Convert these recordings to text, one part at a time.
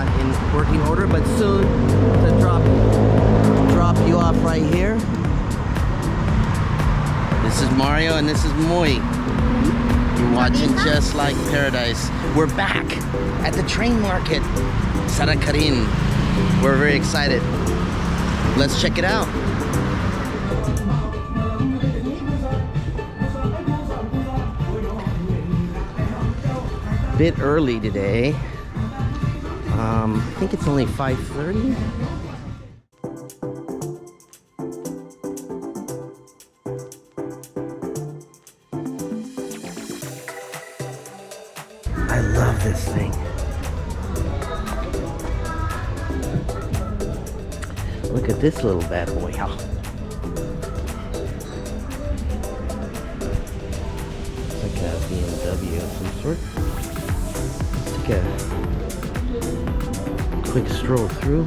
not in working order, but soon to drop you off right here. This is Mario and this is Mui. You're watching Just Like Paradise. We're back at the Train Market Srinakarin. We're very excited. Let's check it out. Bit early today. I think it's only 5:30. I love this thing. Look at this little bad boy. It's like a BMW of some sort. Let's take a quick stroll through.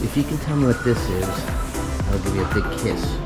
If you can tell me what this is, I'll give you a big kiss.